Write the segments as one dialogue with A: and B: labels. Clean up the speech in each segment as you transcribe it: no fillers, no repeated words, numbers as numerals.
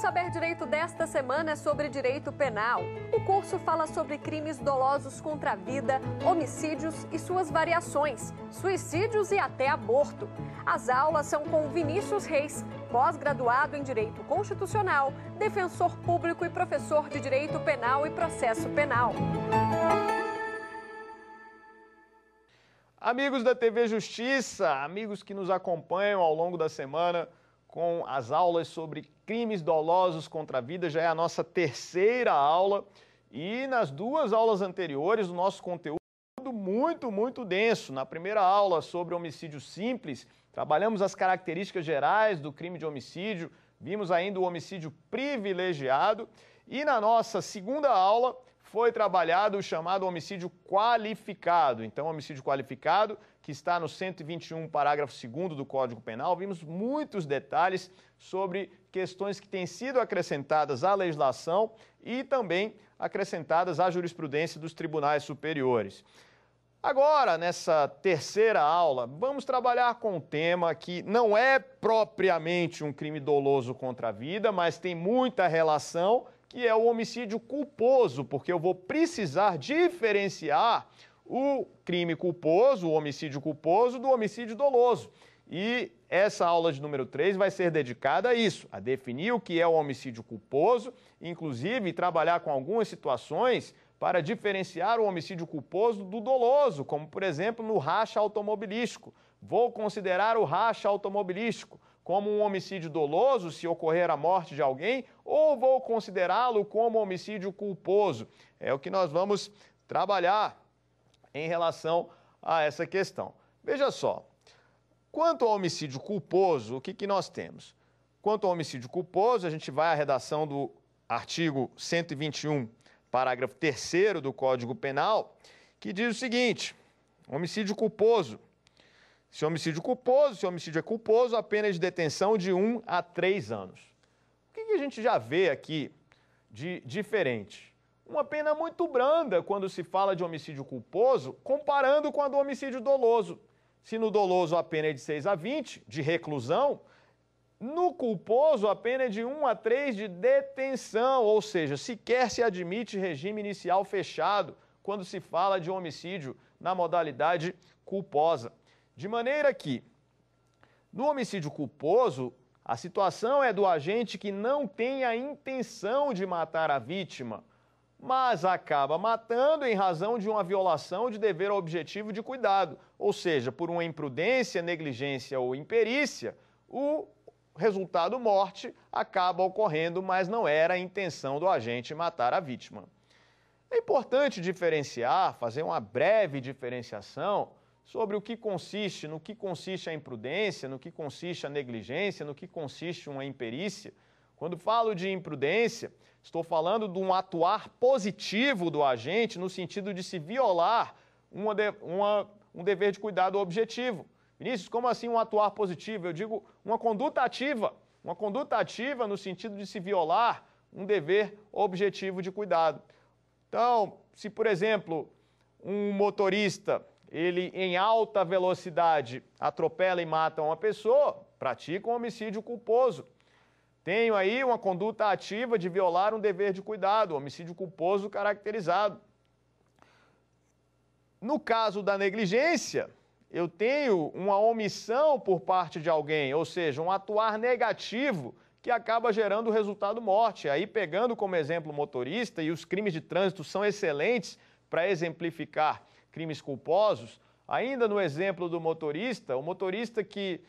A: Saber Direito desta semana é sobre direito penal. O curso fala sobre crimes dolosos contra a vida, homicídios e suas variações, suicídios e até aborto. As aulas são com Vinícius Reis, pós-graduado em Direito Constitucional, defensor público e professor de Direito Penal e Processo Penal.
B: Amigos da TV Justiça, amigos que nos acompanham ao longo da semana com as aulas sobre crimes dolosos contra a vida, já é a nossa terceira aula e nas duas aulas anteriores o nosso conteúdo muito denso. Na primeira aula sobre homicídio simples, trabalhamos as características gerais do crime de homicídio, vimos ainda o homicídio privilegiado e na nossa segunda aula foi trabalhado o chamado homicídio qualificado. Então, homicídio qualificado, que está no 121, parágrafo 2º do Código Penal, vimos muitos detalhes sobre questões que têm sido acrescentadas à legislação e também acrescentadas à jurisprudência dos tribunais superiores. Agora, nessa terceira aula, vamos trabalhar com um tema que não é propriamente um crime doloso contra a vida, mas tem muita relação, que é o homicídio culposo, porque eu vou precisar diferenciar o crime culposo, o homicídio culposo, do homicídio doloso. E essa aula de número 3 vai ser dedicada a isso, a definir o que é o homicídio culposo, inclusive trabalhar com algumas situações para diferenciar o homicídio culposo do doloso, como, por exemplo, no racha automobilístico. Vou considerar o racha automobilístico como um homicídio doloso se ocorrer a morte de alguém ou vou considerá-lo como homicídio culposo? É o que nós vamos trabalhar em relação a essa questão. Veja só, quanto ao homicídio culposo, o que nós temos? Quanto ao homicídio culposo, a gente vai à redação do artigo 121, parágrafo 3º do Código Penal, que diz o seguinte: homicídio culposo. Se o homicídio é culposo, a pena de detenção de 1 a 3 anos. O que a gente já vê aqui de diferente? Uma pena muito branda quando se fala de homicídio culposo, comparando com a do homicídio doloso. Se no doloso a pena é de 6 a 20, de reclusão, no culposo a pena é de 1 a 3 de detenção, ou seja, sequer se admite regime inicial fechado quando se fala de homicídio na modalidade culposa. De maneira que, no homicídio culposo, a situação é do agente que não tem a intenção de matar a vítima, mas acaba matando em razão de uma violação de dever objetivo de cuidado, ou seja, por uma imprudência, negligência ou imperícia, o resultado morte acaba ocorrendo, mas não era a intenção do agente matar a vítima. É importante diferenciar, fazer uma breve diferenciação sobre no que consiste a imprudência, no que consiste a negligência, no que consiste uma imperícia. Quando falo de imprudência, estou falando de um atuar positivo do agente no sentido de se violar um dever de cuidado objetivo. Vinícius, como assim um atuar positivo? Eu digo uma conduta ativa no sentido de se violar um dever objetivo de cuidado. Então, se por exemplo, um motorista ele em alta velocidade atropela e mata uma pessoa, pratica um homicídio culposo. Tenho aí uma conduta ativa de violar um dever de cuidado, homicídio culposo caracterizado. No caso da negligência, eu tenho uma omissão por parte de alguém, ou seja, um atuar negativo que acaba gerando o resultado morte. Aí, pegando como exemplo o motorista, e os crimes de trânsito são excelentes para exemplificar crimes culposos, ainda no exemplo do motorista, o motorista que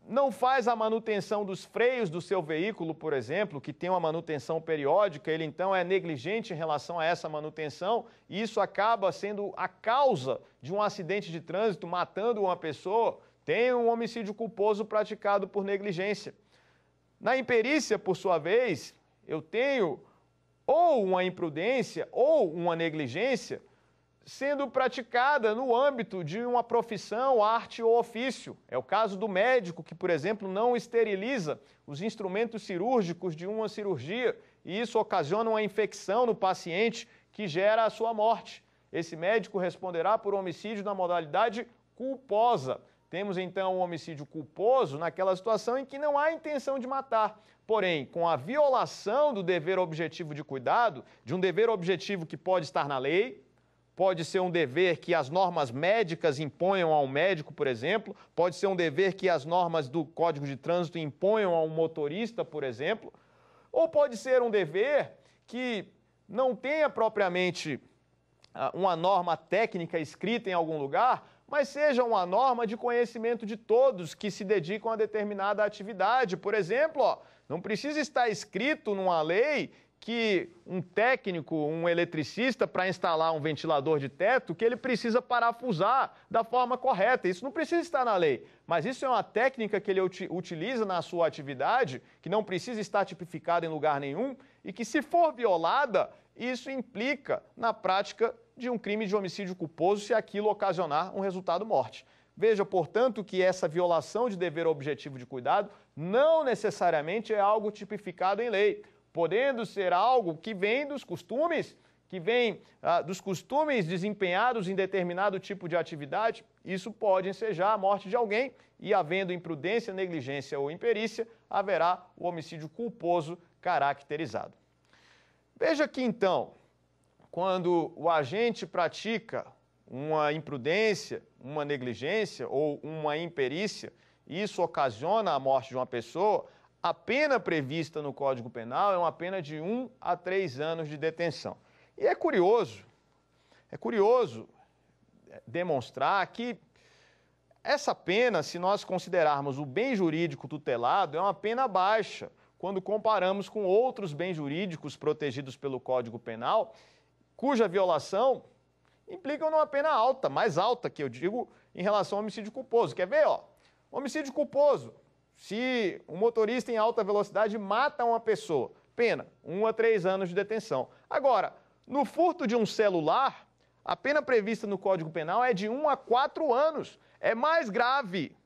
B: não faz a manutenção dos freios do seu veículo, por exemplo, que tem uma manutenção periódica, ele então é negligente em relação a essa manutenção, e isso acaba sendo a causa de um acidente de trânsito, matando uma pessoa, tem um homicídio culposo praticado por negligência. Na imperícia, por sua vez, eu tenho ou uma imprudência ou uma negligência sendo praticada no âmbito de uma profissão, arte ou ofício. É o caso do médico que, por exemplo, não esteriliza os instrumentos cirúrgicos de uma cirurgia e isso ocasiona uma infecção no paciente que gera a sua morte. Esse médico responderá por homicídio na modalidade culposa. Temos então o homicídio culposo naquela situação em que não há intenção de matar. Porém, com a violação do dever objetivo de cuidado, de um dever objetivo que pode estar na lei, pode ser um dever que as normas médicas imponham a um médico, por exemplo, pode ser um dever que as normas do Código de Trânsito imponham a um motorista, por exemplo, ou pode ser um dever que não tenha propriamente uma norma técnica escrita em algum lugar, mas seja uma norma de conhecimento de todos que se dedicam a determinada atividade. Por exemplo, não precisa estar escrito numa lei que um técnico, um eletricista, para instalar um ventilador de teto, que ele precisa parafusar da forma correta. Isso não precisa estar na lei, mas isso é uma técnica que ele utiliza na sua atividade, que não precisa estar tipificada em lugar nenhum e que, se for violada, isso implica na prática de um crime de homicídio culposo se aquilo ocasionar um resultado morte. Veja, portanto, que essa violação de dever objetivo de cuidado não necessariamente é algo tipificado em lei, podendo ser algo que vem dos costumes, desempenhados em determinado tipo de atividade. Isso pode ensejar a morte de alguém e, havendo imprudência, negligência ou imperícia, haverá o homicídio culposo caracterizado. Veja que, então, quando o agente pratica uma imprudência, uma negligência ou uma imperícia, isso ocasiona a morte de uma pessoa, a pena prevista no Código Penal é uma pena de 1 a 3 anos de detenção. E é curioso demonstrar que essa pena, se nós considerarmos o bem jurídico tutelado, é uma pena baixa quando comparamos com outros bens jurídicos protegidos pelo Código Penal, cuja violação implica numa pena alta, mais alta, que eu digo, em relação ao homicídio culposo. Quer ver? Homicídio culposo. Se um motorista em alta velocidade mata uma pessoa, pena 1 a 3 anos de detenção. Agora, no furto de um celular, a pena prevista no Código Penal é de 1 a 4 anos. É mais grave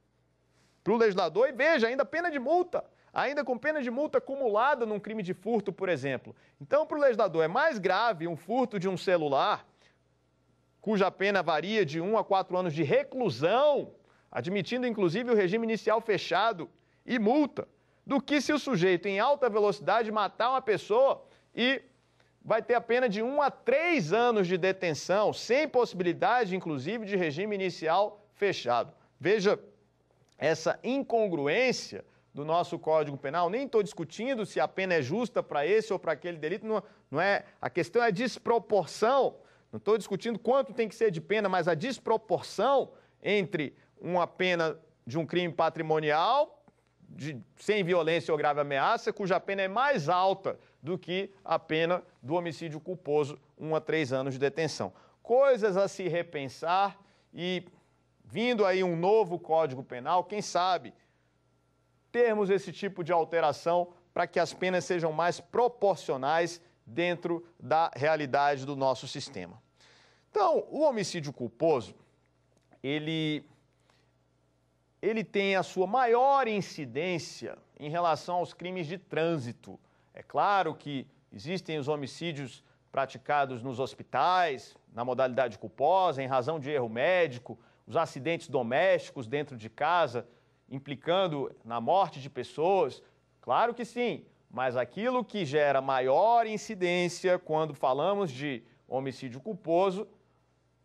B: para o legislador e, veja, ainda pena de multa. Ainda com pena de multa acumulada num crime de furto, por exemplo. Então, para o legislador, é mais grave um furto de um celular, cuja pena varia de 1 a 4 anos de reclusão, admitindo inclusive o regime inicial fechado e multa, do que se o sujeito em alta velocidade matar uma pessoa e vai ter a pena de 1 a 3 anos de detenção, sem possibilidade, inclusive, de regime inicial fechado. Veja essa incongruência do nosso Código Penal. Nem estou discutindo se a pena é justa para esse ou para aquele delito, não é, a questão é a desproporção. Não estou discutindo quanto tem que ser de pena, mas a desproporção entre uma pena de um crime patrimonial, sem violência ou grave ameaça, cuja pena é mais alta do que a pena do homicídio culposo, 1 a 3 anos de detenção. Coisas a se repensar e, vindo aí um novo Código Penal, quem sabe termos esse tipo de alteração para que as penas sejam mais proporcionais dentro da realidade do nosso sistema. Então, o homicídio culposo, ele tem a sua maior incidência em relação aos crimes de trânsito. É claro que existem os homicídios praticados nos hospitais, na modalidade culposa, em razão de erro médico, os acidentes domésticos dentro de casa, implicando na morte de pessoas. Claro que sim, mas aquilo que gera maior incidência quando falamos de homicídio culposo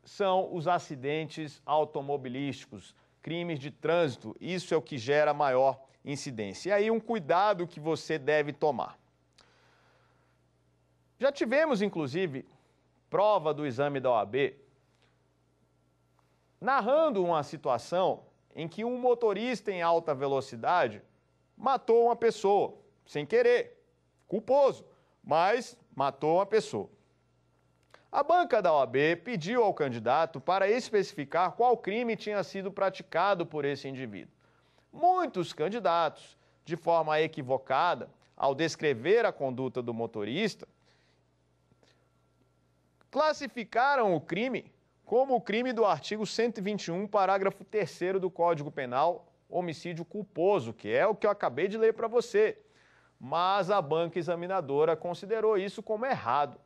B: são os acidentes automobilísticos, crimes de trânsito. Isso é o que gera maior incidência. E aí um cuidado que você deve tomar. Já tivemos, inclusive, prova do exame da OAB narrando uma situação em que um motorista em alta velocidade matou uma pessoa, sem querer, culposo, mas matou uma pessoa. A banca da OAB pediu ao candidato para especificar qual crime tinha sido praticado por esse indivíduo. Muitos candidatos, de forma equivocada, ao descrever a conduta do motorista, classificaram o crime como o crime do artigo 121, parágrafo 3º do Código Penal, homicídio culposo, que é o que eu acabei de ler para você. Mas a banca examinadora considerou isso como errado.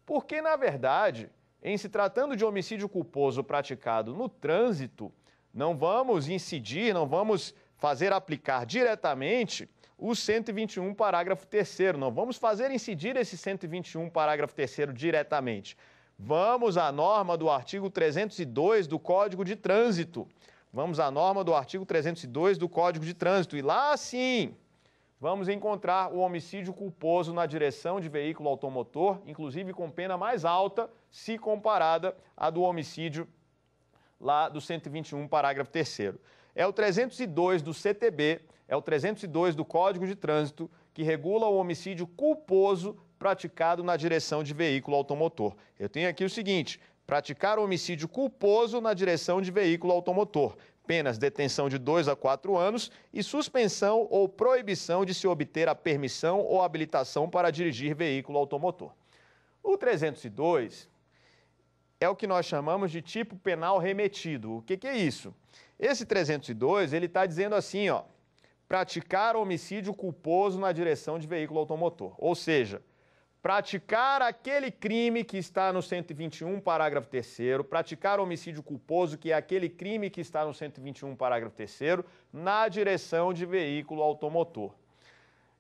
B: Porque, na verdade, em se tratando de homicídio culposo praticado no trânsito, não vamos incidir, não vamos fazer aplicar diretamente o 121, parágrafo 3º. Não vamos fazer incidir esse 121, parágrafo 3º diretamente. Vamos à norma do artigo 302 do Código de Trânsito. Vamos à norma do artigo 302 do Código de Trânsito. E lá, sim, vamos encontrar o homicídio culposo na direção de veículo automotor, inclusive com pena mais alta, se comparada à do homicídio lá do 121, parágrafo 3º. É o 302 do CTB, é o 302 do Código de Trânsito, que regula o homicídio culposo praticado na direção de veículo automotor. Eu tenho aqui o seguinte: praticar homicídio culposo na direção de veículo automotor. Penas detenção de 2 a 4 anos e suspensão ou proibição de se obter a permissão ou habilitação para dirigir veículo automotor. O 302 é o que nós chamamos de tipo penal remetido. O que é isso? Esse 302, ele está dizendo assim, ó, praticar homicídio culposo na direção de veículo automotor. Ou seja, praticar aquele crime que está no 121, parágrafo 3º, praticar homicídio culposo, que é aquele crime que está no 121, parágrafo 3º, na direção de veículo automotor.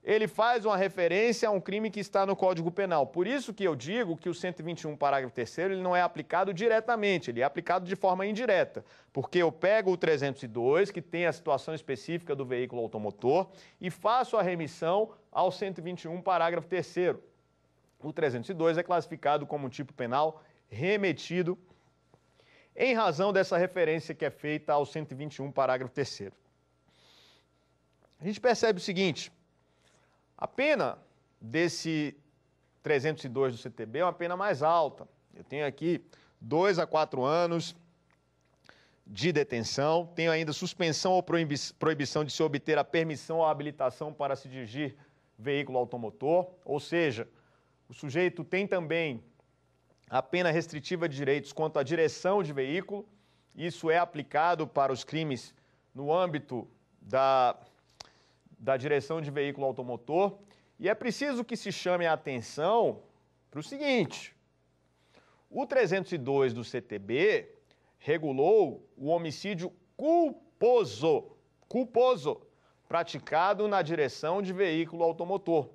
B: Ele faz uma referência a um crime que está no Código Penal. Por isso que eu digo que o 121, parágrafo 3º, ele não é aplicado diretamente, ele é aplicado de forma indireta. Porque eu pego o 302, que tem a situação específica do veículo automotor, e faço a remissão ao 121, parágrafo 3º. O 302 é classificado como um tipo penal remetido em razão dessa referência que é feita ao 121, parágrafo 3º. A gente percebe o seguinte: a pena desse 302 do CTB é uma pena mais alta. Eu tenho aqui 2 a 4 anos de detenção, tenho ainda suspensão ou proibição de se obter a permissão ou habilitação para se dirigir veículo automotor, ou seja, o sujeito tem também a pena restritiva de direitos quanto à direção de veículo. Isso é aplicado para os crimes no âmbito da direção de veículo automotor. E é preciso que se chame a atenção para o seguinte: o 302 do CTB regulou o homicídio culposo, praticado na direção de veículo automotor.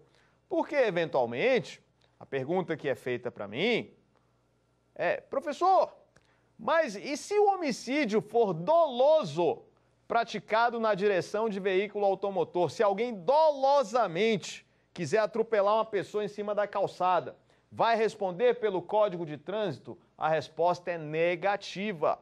B: Porque, eventualmente, a pergunta que é feita para mim é: professor, mas e se o homicídio for doloso praticado na direção de veículo automotor? Se alguém dolosamente quiser atropelar uma pessoa em cima da calçada, vai responder pelo Código de Trânsito? A resposta é negativa.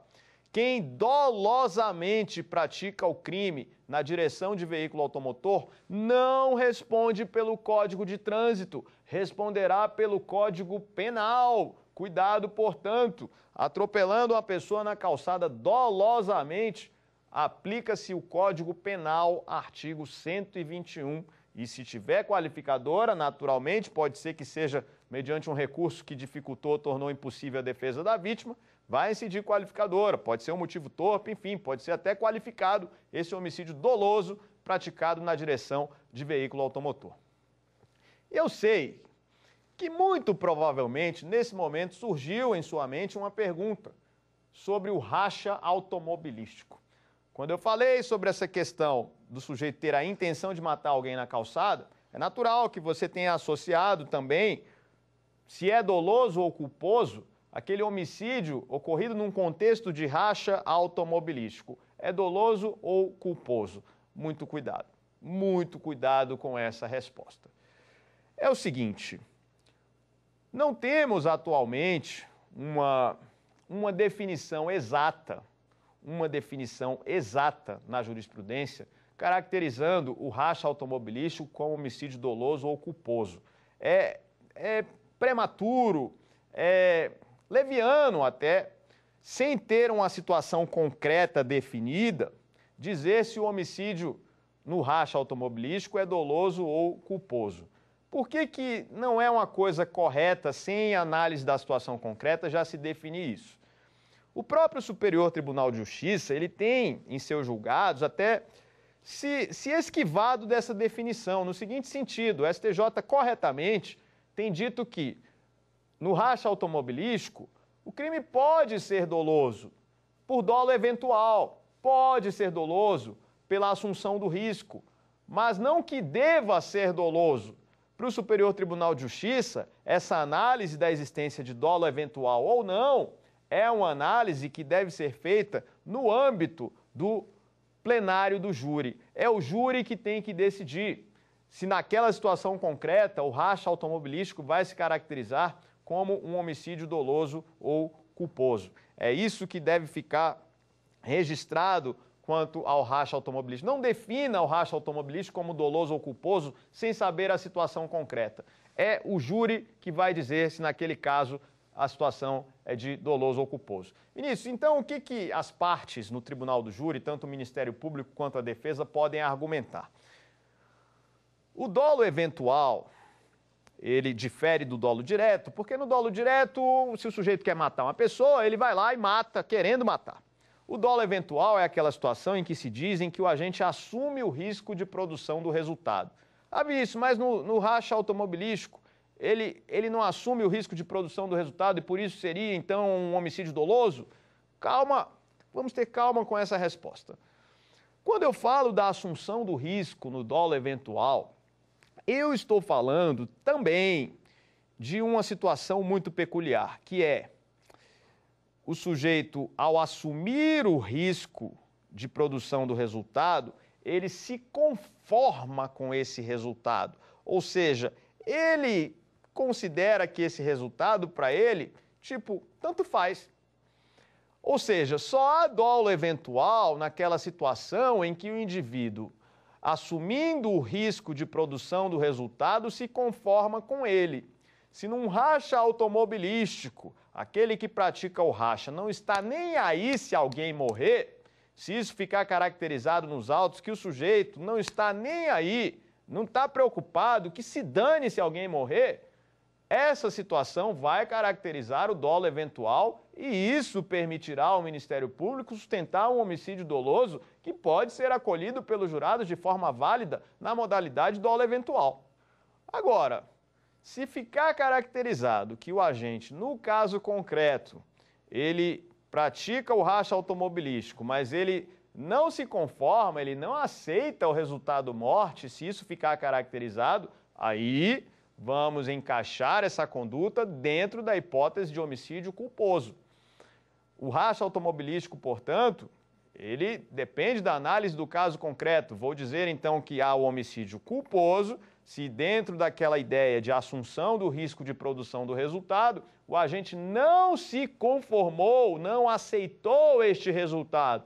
B: Quem dolosamente pratica o crime na direção de veículo automotor não responde pelo Código de Trânsito, responderá pelo Código Penal. Cuidado, portanto, atropelando uma pessoa na calçada dolosamente, aplica-se o Código Penal, artigo 121. E se tiver qualificadora, naturalmente, pode ser que seja mediante um recurso que dificultou ou tornou impossível a defesa da vítima, vai incidir qualificadora. Pode ser um motivo torpe, enfim, pode ser até qualificado esse homicídio doloso praticado na direção de veículo automotor. Eu sei que muito provavelmente, nesse momento, surgiu em sua mente uma pergunta sobre o racha automobilístico. Quando eu falei sobre essa questão do sujeito ter a intenção de matar alguém na calçada, é natural que você tenha associado também, se é doloso ou culposo, aquele homicídio ocorrido num contexto de racha automobilístico. É doloso ou culposo? Muito cuidado com essa resposta. É o seguinte: não temos atualmente uma definição exata na jurisprudência caracterizando o racha automobilístico como homicídio doloso ou culposo. É prematuro, é leviano até, sem ter uma situação concreta definida, dizer se o homicídio no racha automobilístico é doloso ou culposo. Por que não é uma coisa correta, sem análise da situação concreta, já se definir isso? O próprio Superior Tribunal de Justiça, ele tem em seus julgados até se esquivado dessa definição, no seguinte sentido: o STJ corretamente tem dito que no racha automobilístico o crime pode ser doloso por dolo eventual, pode ser doloso pela assunção do risco, mas não que deva ser doloso. Para o Superior Tribunal de Justiça, essa análise da existência de dolo eventual ou não é uma análise que deve ser feita no âmbito do plenário do júri. É o júri que tem que decidir se naquela situação concreta o racha automobilístico vai se caracterizar como um homicídio doloso ou culposo. É isso que deve ficar registrado quanto ao racha automobilístico. Não defina o racha automobilístico como doloso ou culposo sem saber a situação concreta. É o júri que vai dizer se naquele caso a situação é de doloso ou culposo. Vinícius, então o que as partes no tribunal do júri, tanto o Ministério Público quanto a defesa, podem argumentar? O dolo eventual, ele difere do dolo direto, porque no dolo direto, se o sujeito quer matar uma pessoa, ele vai lá e mata, querendo matar. O dolo eventual é aquela situação em que se dizem que o agente assume o risco de produção do resultado. Sabe isso, mas no racha automobilístico, ele não assume o risco de produção do resultado e por isso seria, então, um homicídio doloso? Calma, vamos ter calma com essa resposta. Quando eu falo da assunção do risco no dolo eventual, eu estou falando também de uma situação muito peculiar, que é o sujeito, ao assumir o risco de produção do resultado, ele se conforma com esse resultado. Ou seja, ele considera que esse resultado, para ele, tanto faz. Ou seja, só há dolo eventual naquela situação em que o indivíduo, assumindo o risco de produção do resultado, se conforma com ele. Se num racha automobilístico, aquele que pratica o racha não está nem aí se alguém morrer, se isso ficar caracterizado nos autos que o sujeito não está nem aí, não está preocupado, que se dane se alguém morrer, essa situação vai caracterizar o dolo eventual e isso permitirá ao Ministério Público sustentar um homicídio doloso que pode ser acolhido pelos jurados de forma válida na modalidade dolo eventual. Agora, se ficar caracterizado que o agente, no caso concreto, ele pratica o racha automobilístico, mas ele não se conforma, ele não aceita o resultado morte, se isso ficar caracterizado, aí vamos encaixar essa conduta dentro da hipótese de homicídio culposo. O racha automobilístico, portanto, ele depende da análise do caso concreto. Vou dizer, então, que há o homicídio culposo, se dentro daquela ideia de assunção do risco de produção do resultado, o agente não se conformou, não aceitou este resultado.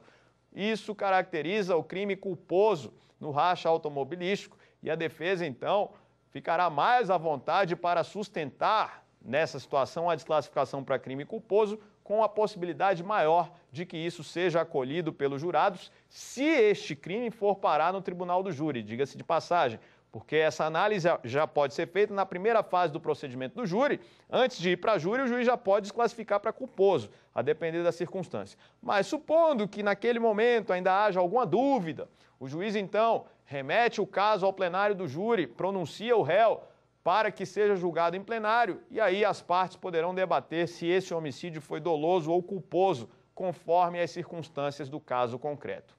B: Isso caracteriza o crime culposo no racha automobilístico e a defesa, então, ficará mais à vontade para sustentar, nessa situação, a desclassificação para crime culposo, com a possibilidade maior de que isso seja acolhido pelos jurados, se este crime for parar no tribunal do júri, diga-se de passagem, porque essa análise já pode ser feita na primeira fase do procedimento do júri. Antes de ir para júri, o juiz já pode desclassificar para culposo, a depender da circunstância. Mas supondo que naquele momento ainda haja alguma dúvida, o juiz, então, remete o caso ao plenário do júri, pronuncia o réu para que seja julgado em plenário e aí as partes poderão debater se esse homicídio foi doloso ou culposo, conforme as circunstâncias do caso concreto.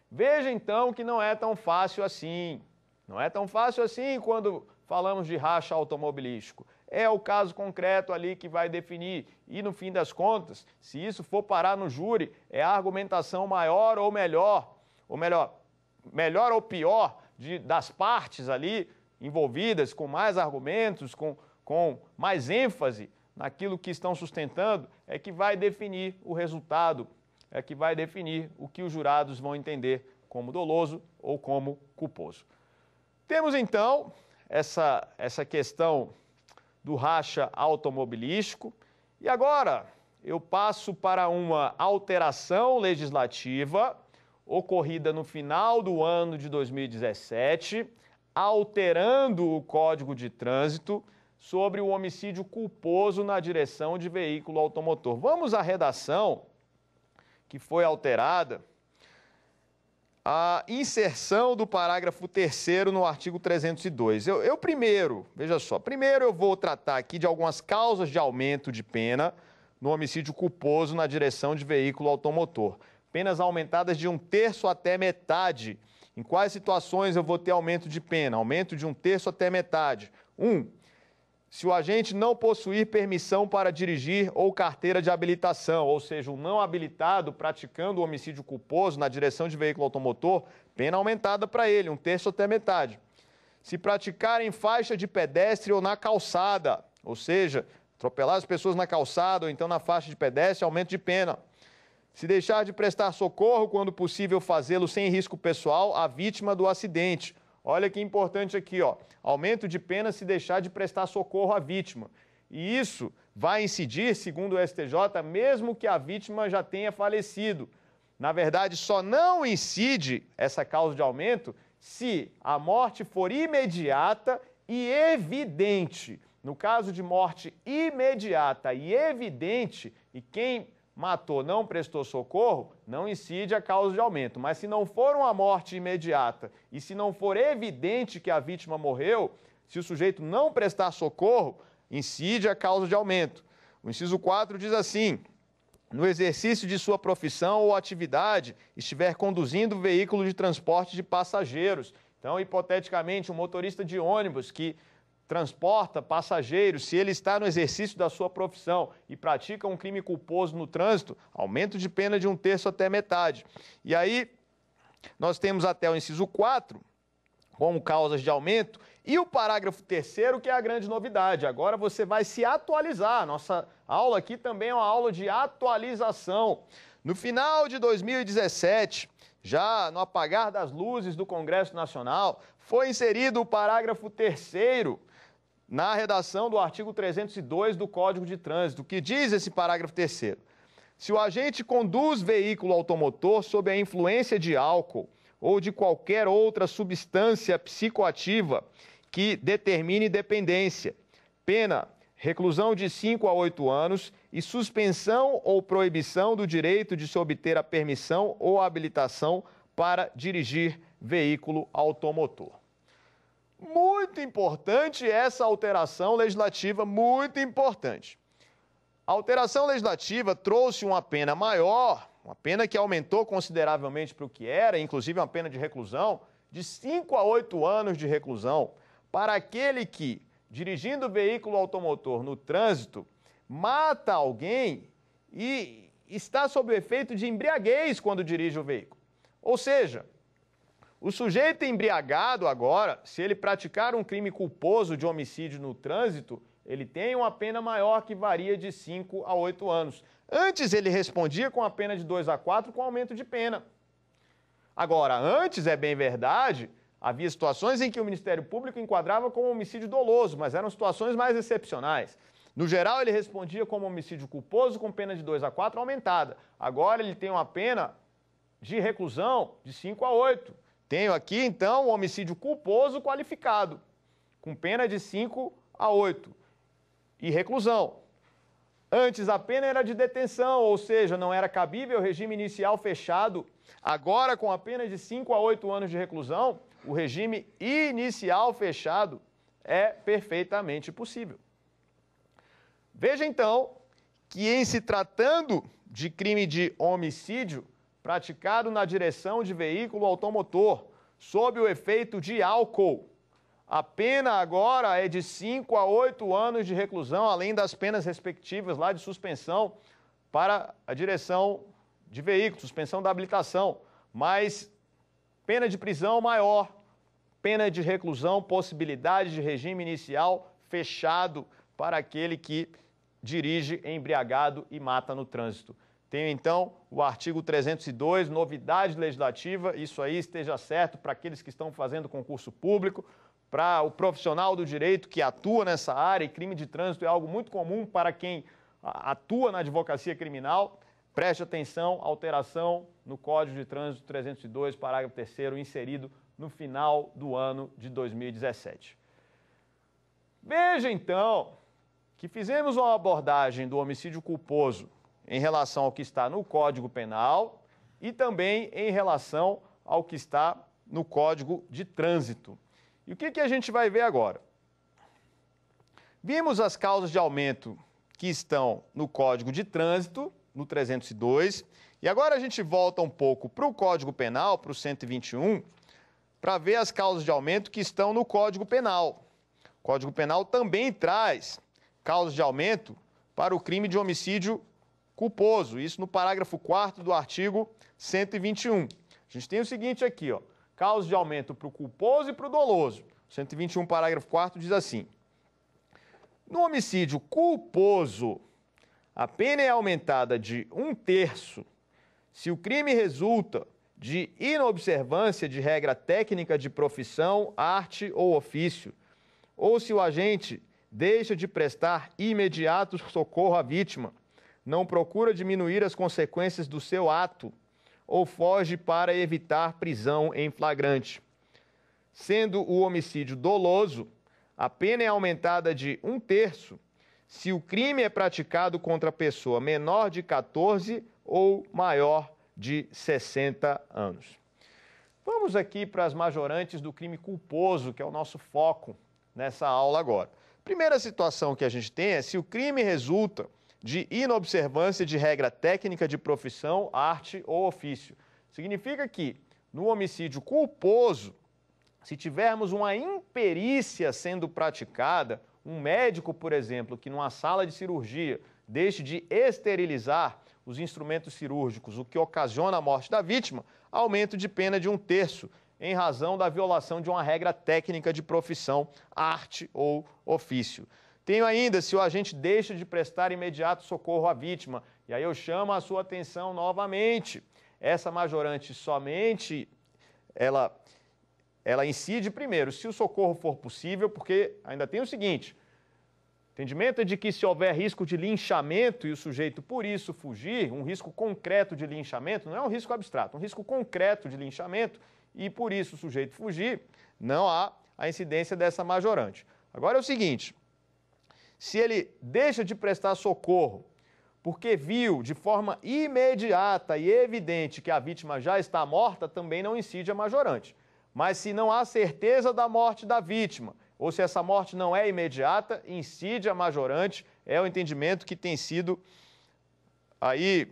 B: Veja, então, que não é tão fácil assim. Não é tão fácil assim quando falamos de racha automobilístico. É o caso concreto ali que vai definir e, no fim das contas, se isso for parar no júri, é a argumentação maior ou melhor ou pior das partes ali envolvidas, com mais argumentos, com mais ênfase naquilo que estão sustentando, é que vai definir o resultado, é que vai definir o que os jurados vão entender como doloso ou como culposo. Temos, então, essa questão do racha automobilístico e agora eu passo para uma alteração legislativa ocorrida no final do ano de 2017, alterando o Código de Trânsito sobre o homicídio culposo na direção de veículo automotor. Vamos à redação que foi alterada. A inserção do parágrafo 3º no artigo 302. Veja só, primeiro eu vou tratar aqui de algumas causas de aumento de pena no homicídio culposo na direção de veículo automotor. penas aumentadas de 1/3 até metade. Em quais situações eu vou ter aumento de pena? Aumento de 1/3 até metade. 1. Se o agente não possuir permissão para dirigir ou carteira de habilitação, ou seja, um não habilitado praticando o homicídio culposo na direção de veículo automotor, pena aumentada para ele, 1/3 até metade. Se praticar em faixa de pedestre ou na calçada, ou seja, atropelar as pessoas na calçada ou então na faixa de pedestre, aumento de pena. Se deixar de prestar socorro quando possível fazê-lo sem risco pessoal à vítima do acidente. Olha que importante aqui, ó. Aumento de pena se deixar de prestar socorro à vítima. E isso vai incidir, segundo o STJ, mesmo que a vítima já tenha falecido. Na verdade, só não incide essa causa de aumento se a morte for imediata e evidente. No caso de morte imediata e evidente, e quem matou não prestou socorro, não incide a causa de aumento. Mas se não for uma morte imediata e se não for evidente que a vítima morreu, se o sujeito não prestar socorro, incide a causa de aumento. O inciso 4 diz assim: no exercício de sua profissão ou atividade, estiver conduzindo veículo de transporte de passageiros. Então, hipoteticamente, um motorista de ônibus que transporta passageiros, se ele está no exercício da sua profissão e pratica um crime culposo no trânsito, aumento de pena de 1/3 até metade. E aí, nós temos até o inciso 4, como causas de aumento, e o parágrafo 3º, que é a grande novidade. Agora você vai se atualizar. Nossa aula aqui também é uma aula de atualização. No final de 2017, já no apagar das luzes do Congresso Nacional, foi inserido o parágrafo 3º na redação do artigo 302 do Código de Trânsito, que diz esse parágrafo 3º. Se o agente conduz veículo automotor sob a influência de álcool ou de qualquer outra substância psicoativa que determine dependência, pena reclusão de 5 a 8 anos e suspensão ou proibição do direito de se obter a permissão ou a habilitação para dirigir veículo automotor. Muito importante essa alteração legislativa, muito importante. A alteração legislativa trouxe uma pena maior, uma pena que aumentou consideravelmente para o que era, inclusive uma pena de reclusão, de 5 a 8 anos de reclusão, para aquele que, dirigindo veículo automotor no trânsito, mata alguém e está sob o efeito de embriaguez quando dirige o veículo. Ou seja, o sujeito embriagado agora, se ele praticar um crime culposo de homicídio no trânsito, ele tem uma pena maior que varia de 5 a 8 anos. Antes ele respondia com a pena de 2 a 4 com aumento de pena. Agora, antes, é bem verdade, havia situações em que o Ministério Público enquadrava como homicídio doloso, mas eram situações mais excepcionais. No geral, ele respondia como homicídio culposo com pena de 2 a 4 aumentada. Agora ele tem uma pena de reclusão de 5 a 8. Tenho aqui, então, o homicídio culposo qualificado, com pena de 5 a 8 e reclusão. Antes a pena era de detenção, ou seja, não era cabível o regime inicial fechado. Agora, com a pena de 5 a 8 anos de reclusão, o regime inicial fechado é perfeitamente possível. Veja, então, que em se tratando de crime de homicídio praticado na direção de veículo automotor, sob o efeito de álcool, a pena agora é de 5 a 8 anos de reclusão, além das penas respectivas lá de suspensão para a direção de veículo, suspensão da habilitação, mas pena de prisão maior, pena de reclusão, possibilidade de regime inicial fechado para aquele que dirige embriagado e mata no trânsito. Tenho, então, o artigo 302, novidade legislativa, isso aí esteja certo para aqueles que estão fazendo concurso público, para o profissional do direito que atua nessa área, e crime de trânsito é algo muito comum para quem atua na advocacia criminal. Preste atenção, alteração no Código de Trânsito 302, parágrafo 3º, inserido no final do ano de 2017. Veja, então, que fizemos uma abordagem do homicídio culposo em relação ao que está no Código Penal e também em relação ao que está no Código de Trânsito. E o que a gente vai ver agora? Vimos as causas de aumento que estão no Código de Trânsito, no 302, e E agora a gente volta um pouco para o Código Penal, para o 121, para ver as causas de aumento que estão no Código Penal. O Código Penal também traz causas de aumento para o crime de homicídio culposo, isso no parágrafo 4º do artigo 121. A gente tem o seguinte aqui, ó, causas de aumento para o culposo e para o doloso. 121, parágrafo 4º, diz assim: no homicídio culposo, a pena é aumentada de 1/3 se o crime resulta de inobservância de regra técnica de profissão, arte ou ofício, ou se o agente deixa de prestar imediato socorro à vítima, não procura diminuir as consequências do seu ato ou foge para evitar prisão em flagrante. Sendo o homicídio doloso, a pena é aumentada de 1/3 se o crime é praticado contra a pessoa menor de 14 ou maior de 60 anos. Vamos aqui para as majorantes do crime culposo, que é o nosso foco nessa aula agora. Primeira situação que a gente tem é se o crime resulta de inobservância de regra técnica de profissão, arte ou ofício. Significa que no homicídio culposo, se tivermos uma imperícia sendo praticada, um médico, por exemplo, que numa sala de cirurgia deixe de esterilizar os instrumentos cirúrgicos, o que ocasiona a morte da vítima, aumento de pena de 1/3, em razão da violação de uma regra técnica de profissão, arte ou ofício. Tenho ainda, se o agente deixa de prestar imediato socorro à vítima, e aí eu chamo a sua atenção novamente, essa majorante somente, ela incide primeiro, se o socorro for possível, porque ainda tem o seguinte: entendimento é de que se houver risco de linchamento e o sujeito por isso fugir, um risco concreto de linchamento, não é um risco abstrato, um risco concreto de linchamento, e por isso o sujeito fugir, não há a incidência dessa majorante. Agora é o seguinte: se ele deixa de prestar socorro porque viu de forma imediata e evidente que a vítima já está morta, também não incide a majorante. Mas se não há certeza da morte da vítima, ou se essa morte não é imediata, incide a majorante, é o entendimento que tem sido aí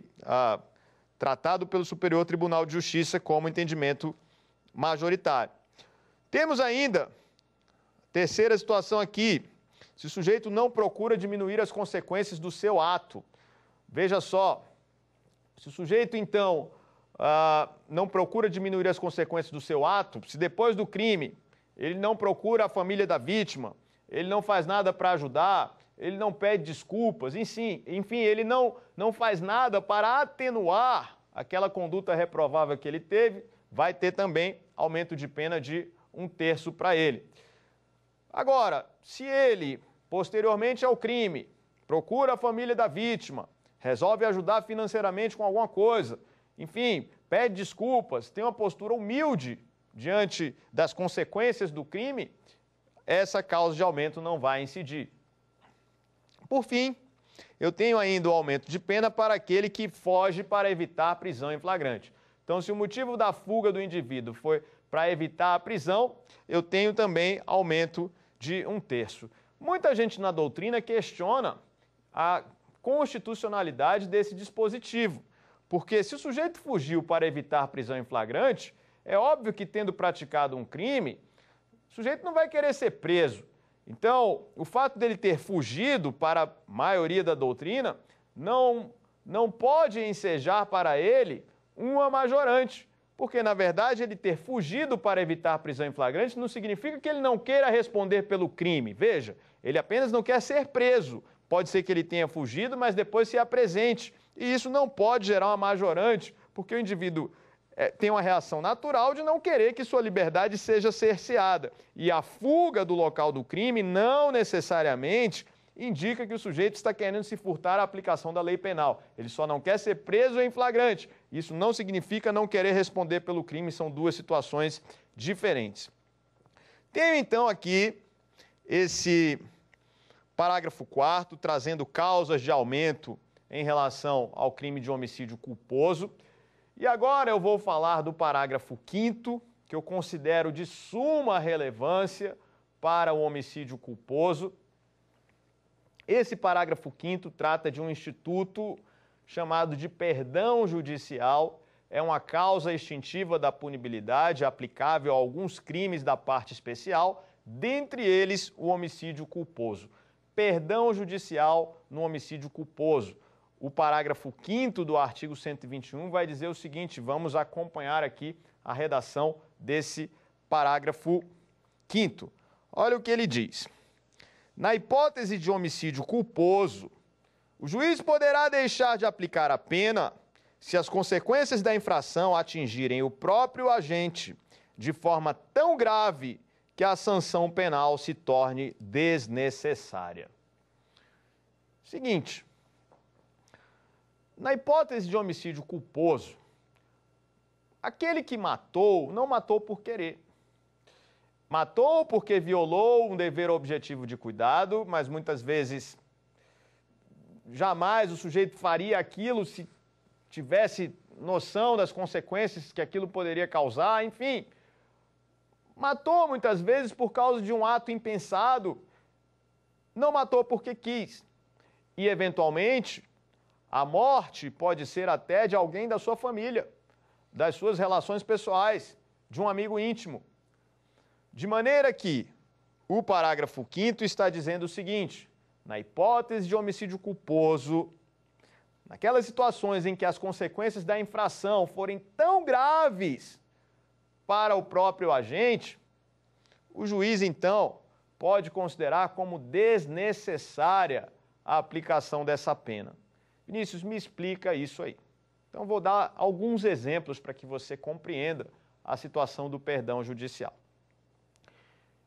B: tratado pelo Superior Tribunal de Justiça como entendimento majoritário. Temos ainda, terceira situação aqui, se o sujeito não procura diminuir as consequências do seu ato. Veja só, se o sujeito então não procura diminuir as consequências do seu ato, se depois do crime ele não procura a família da vítima, ele não faz nada para ajudar, ele não pede desculpas, enfim, ele não faz nada para atenuar aquela conduta reprovável que ele teve, vai ter também aumento de pena de 1/3 para ele. Agora, se ele, posteriormente ao crime, procura a família da vítima, resolve ajudar financeiramente com alguma coisa, enfim, pede desculpas, tem uma postura humilde diante das consequências do crime, essa causa de aumento não vai incidir. Por fim, eu tenho ainda o aumento de pena para aquele que foge para evitar prisão em flagrante. Então, se o motivo da fuga do indivíduo foi para evitar a prisão, eu tenho também aumento de 1/3. Muita gente na doutrina questiona a constitucionalidade desse dispositivo, porque se o sujeito fugiu para evitar prisão em flagrante, é óbvio que, tendo praticado um crime, o sujeito não vai querer ser preso. Então, o fato dele ter fugido, para a maioria da doutrina, não pode ensejar para ele uma majorante, porque, na verdade, ele ter fugido para evitar prisão em flagrante não significa que ele não queira responder pelo crime. Veja, ele apenas não quer ser preso. Pode ser que ele tenha fugido, mas depois se apresente. E isso não pode gerar uma majorante, porque o indivíduo tem uma reação natural de não querer que sua liberdade seja cerceada. E a fuga do local do crime não necessariamente indica que o sujeito está querendo se furtar à aplicação da lei penal. Ele só não quer ser preso em flagrante. Isso não significa não querer responder pelo crime, são duas situações diferentes. Tenho então aqui esse parágrafo 4º, trazendo causas de aumento em relação ao crime de homicídio culposo. E agora eu vou falar do parágrafo 5º, que eu considero de suma relevância para o homicídio culposo. Esse parágrafo 5º trata de um instituto chamado de perdão judicial. É uma causa extintiva da punibilidade aplicável a alguns crimes da parte especial, dentre eles o homicídio culposo. Perdão judicial no homicídio culposo. O parágrafo 5º do artigo 121 vai dizer o seguinte, vamos acompanhar aqui a redação desse parágrafo 5º. Olha o que ele diz. Na hipótese de homicídio culposo, o juiz poderá deixar de aplicar a pena se as consequências da infração atingirem o próprio agente de forma tão grave que a sanção penal se torne desnecessária. Seguinte, na hipótese de homicídio culposo, aquele que matou não matou por querer. Matou porque violou um dever objetivo de cuidado, mas muitas vezes jamais o sujeito faria aquilo se tivesse noção das consequências que aquilo poderia causar, enfim. Matou muitas vezes por causa de um ato impensado, não matou porque quis. E, eventualmente, a morte pode ser até de alguém da sua família, das suas relações pessoais, de um amigo íntimo. De maneira que o parágrafo 5º está dizendo o seguinte, na hipótese de homicídio culposo, naquelas situações em que as consequências da infração forem tão graves para o próprio agente, o juiz, então, pode considerar como desnecessária a aplicação dessa pena. Vinícius, me explica isso aí. Então, vou dar alguns exemplos para que você compreenda a situação do perdão judicial.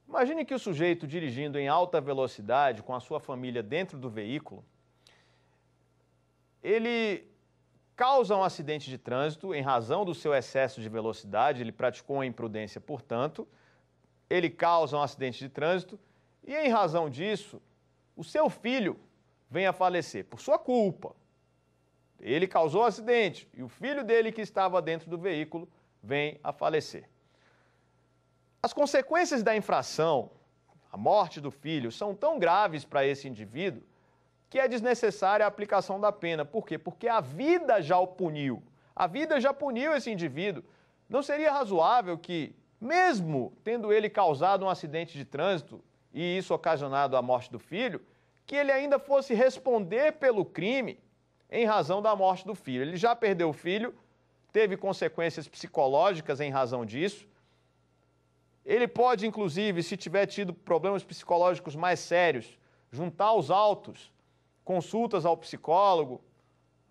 B: Imagine que o sujeito dirigindo em alta velocidade com a sua família dentro do veículo, ele causa um acidente de trânsito em razão do seu excesso de velocidade, ele praticou uma imprudência, portanto, ele causa um acidente de trânsito e, em razão disso, o seu filho vem a falecer por sua culpa. Ele causou o acidente e o filho dele que estava dentro do veículo vem a falecer. As consequências da infração, a morte do filho, são tão graves para esse indivíduo que é desnecessária a aplicação da pena. Por quê? Porque a vida já o puniu. A vida já puniu esse indivíduo. Não seria razoável que, mesmo tendo ele causado um acidente de trânsito e isso ocasionado a morte do filho, que ele ainda fosse responder pelo crime em razão da morte do filho. Ele já perdeu o filho, teve consequências psicológicas em razão disso. Ele pode, inclusive, se tiver tido problemas psicológicos mais sérios, juntar os autos, consultas ao psicólogo,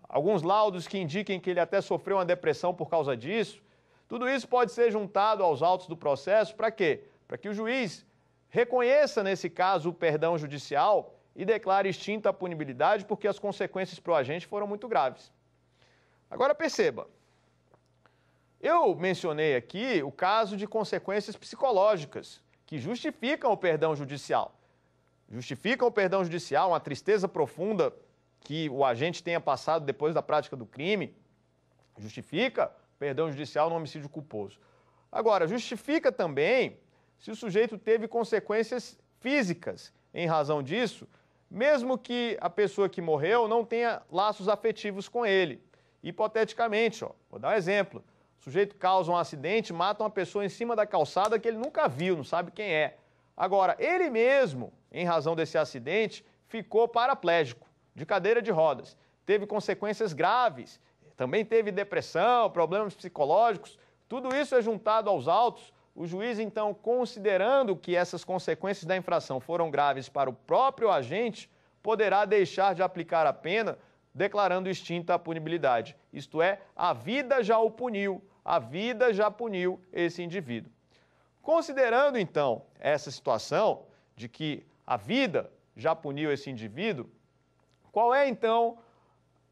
B: alguns laudos que indiquem que ele até sofreu uma depressão por causa disso. Tudo isso pode ser juntado aos autos do processo, para quê? Para que o juiz reconheça, nesse caso, o perdão judicial e declare extinta a punibilidade, porque as consequências para o agente foram muito graves. Agora perceba, eu mencionei aqui o caso de consequências psicológicas que justificam o perdão judicial. Justificam o perdão judicial, uma tristeza profunda que o agente tenha passado depois da prática do crime, justifica perdão judicial no homicídio culposo. Agora, justifica também se o sujeito teve consequências físicas em razão disso, mesmo que a pessoa que morreu não tenha laços afetivos com ele. Hipoteticamente, vou dar um exemplo. O sujeito causa um acidente, mata uma pessoa em cima da calçada que ele nunca viu, não sabe quem é. Agora, ele mesmo, em razão desse acidente, ficou paraplégico, de cadeira de rodas. Teve consequências graves, também teve depressão, problemas psicológicos. Tudo isso é juntado aos autos. O juiz, então, considerando que essas consequências da infração foram graves para o próprio agente, poderá deixar de aplicar a pena, declarando extinta a punibilidade. Isto é, a vida já o puniu, a vida já puniu esse indivíduo. Considerando, então, essa situação de que a vida já puniu esse indivíduo, qual é, então,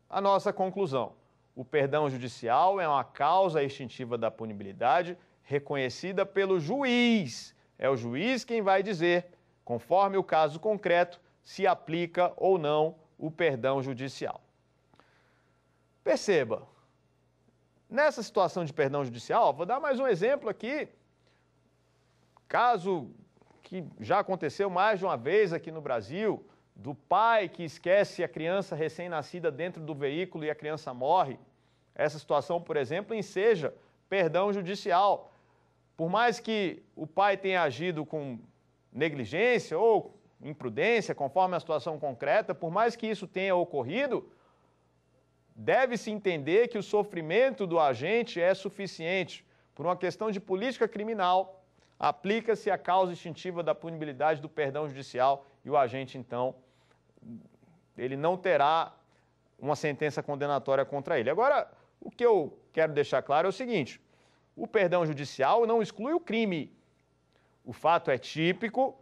B: a nossa conclusão? O perdão judicial é uma causa extintiva da punibilidade reconhecida pelo juiz. É o juiz quem vai dizer, conforme o caso concreto, se aplica ou não o perdão judicial. Perceba, nessa situação de perdão judicial, vou dar mais um exemplo aqui, caso que já aconteceu mais de uma vez aqui no Brasil, do pai que esquece a criança recém-nascida dentro do veículo e a criança morre, essa situação, por exemplo, enseja perdão judicial. Por mais que o pai tenha agido com negligência ou imprudência, conforme a situação concreta, por mais que isso tenha ocorrido, deve-se entender que o sofrimento do agente é suficiente. Por uma questão de política criminal, aplica-se a causa extintiva da punibilidade do perdão judicial e o agente, então, ele não terá uma sentença condenatória contra ele. Agora, o que eu quero deixar claro é o seguinte: o perdão judicial não exclui o crime. O fato é típico,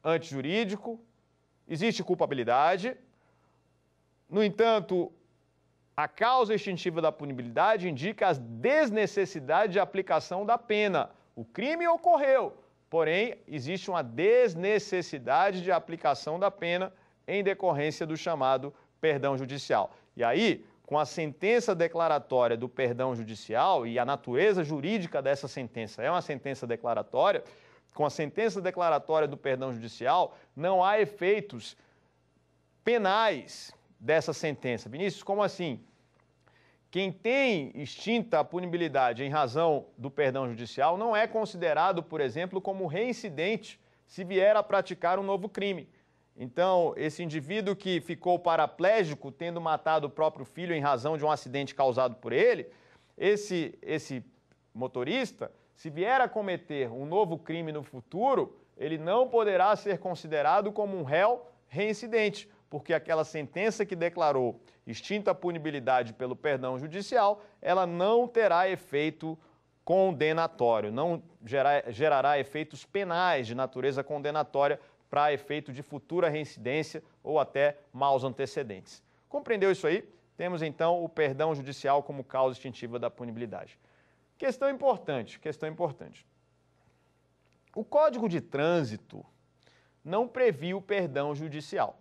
B: antijurídico, existe culpabilidade. No entanto, a causa extintiva da punibilidade indica a desnecessidade de aplicação da pena. O crime ocorreu, porém, existe uma desnecessidade de aplicação da pena em decorrência do chamado perdão judicial. E aí, com a sentença declaratória do perdão judicial, e a natureza jurídica dessa sentença é uma sentença declaratória, com a sentença declaratória do perdão judicial, não há efeitos penais dessa sentença. Vinícius, como assim? Quem tem extinta a punibilidade em razão do perdão judicial não é considerado, por exemplo, como reincidente se vier a praticar um novo crime. Então, esse indivíduo que ficou paraplégico, tendo matado o próprio filho em razão de um acidente causado por ele, esse motorista, se vier a cometer um novo crime no futuro, ele não poderá ser considerado como um réu reincidente, porque aquela sentença que declarou extinta a punibilidade pelo perdão judicial, ela não terá efeito condenatório, não gerará efeitos penais de natureza condenatória para efeito de futura reincidência ou até maus antecedentes. Compreendeu isso aí? Temos então o perdão judicial como causa extintiva da punibilidade. Questão importante. O Código de Trânsito não previa o perdão judicial.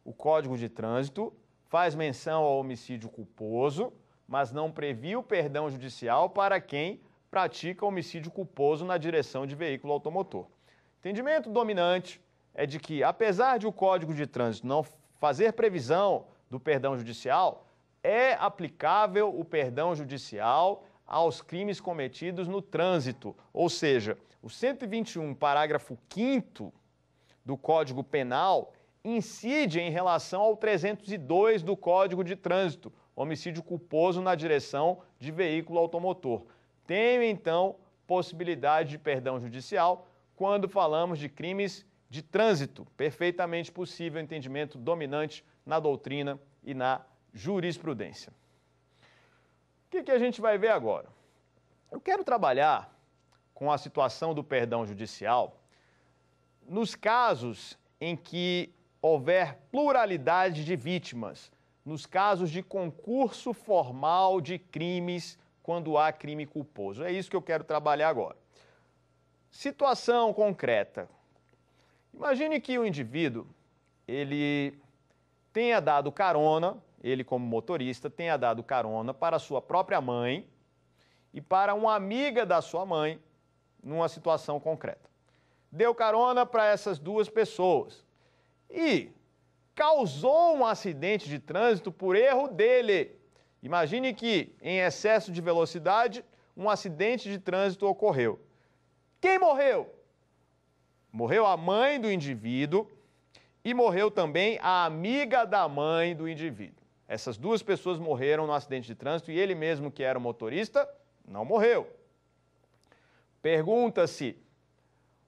B: O Código de Trânsito faz menção ao homicídio culposo, mas não previa o perdão judicial para quem pratica homicídio culposo na direção de veículo automotor. Entendimento dominante é de que, apesar de o Código de Trânsito não fazer previsão do perdão judicial, é aplicável o perdão judicial aos crimes cometidos no trânsito. Ou seja, o 121, parágrafo 5º do Código Penal incide em relação ao 302 do Código de Trânsito, homicídio culposo na direção de veículo automotor. Tem, então, possibilidade de perdão judicial quando falamos de crimes de trânsito. Perfeitamente possível, entendimento dominante na doutrina e na jurisprudência. O que a gente vai ver agora? Eu quero trabalhar com a situação do perdão judicial nos casos em que houver pluralidade de vítimas, nos casos de concurso formal de crimes quando há crime culposo. É isso que eu quero trabalhar agora. Situação concreta. Imagine que o indivíduo, ele tenha dado carona, ele como motorista, tenha dado carona para sua própria mãe e para uma amiga da sua mãe numa situação concreta. Deu carona para essas duas pessoas e causou um acidente de trânsito por erro dele. Imagine que, em excesso de velocidade, um acidente de trânsito ocorreu. Quem morreu? Morreu a mãe do indivíduo e morreu também a amiga da mãe do indivíduo. Essas duas pessoas morreram no acidente de trânsito e ele mesmo, que era o motorista, não morreu. Pergunta-se: